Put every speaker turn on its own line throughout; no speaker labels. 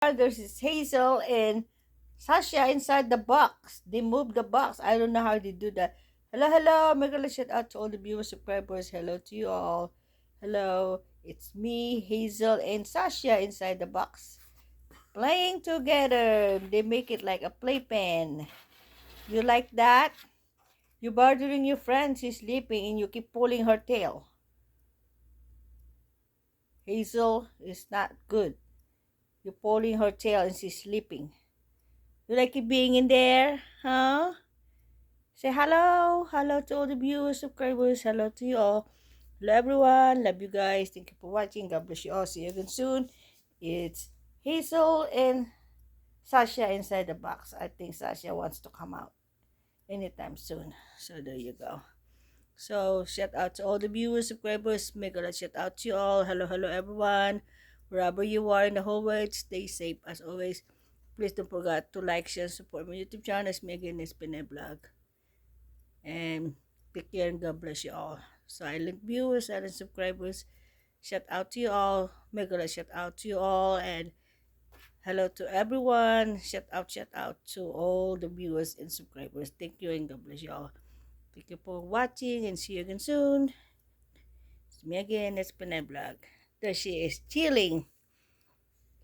There's this Hazel and Sasha inside the box. They moved the box. I don't know how they do that. Hello, hello. Make a shout out to all the viewers, subscribers. Hello to you all. Hello. It's me, Hazel, and Sasha inside the box. Playing together. They make it like a playpen. You like that? You're bothering your friend. She's sleeping and you keep pulling her tail. Hazel is not good. You're pulling her tail and she's sleeping. You like it being in there? Huh? Say hello. Hello to all the viewers, subscribers. Hello to you all. Hello everyone. Love you guys. Thank you for watching. God bless you all. See you again soon. It's Hazel and Sasha inside the box. I think Sasha wants to come out anytime soon. So there you go. So shout out to all the viewers, subscribers. Mega shout out to you all. Hello, hello everyone. Wherever you are in the whole world, stay safe as always. Please don't forget to like, share, support my YouTube channel. It's me again, it's been a vlog. And take care and God bless you all. Silent viewers, silent subscribers, shout out to you all. Mega shout out to you all. And hello to everyone. Shout out to all the viewers and subscribers. Thank you and God bless you all. Thank you for watching and see you again soon. It's me again, it's Pinay Vlog. There she is chilling.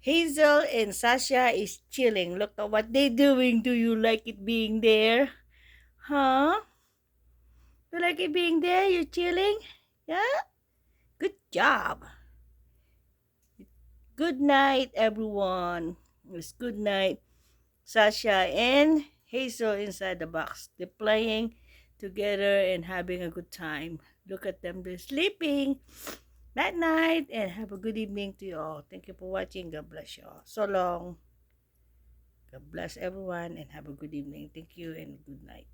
Hazel and Sasha is chilling. Look at what they doing. Do you like it being there? Huh? You like it being there? You're chilling? Yeah? Good job. Good night, everyone. It's good night. Sasha and Hazel inside the box. They're playing together and having a good time. Look at them, they're sleeping. Night night and have a good evening to you all. Thank you for watching. God bless you all. So long. God bless everyone and have a good evening. Thank you and good night.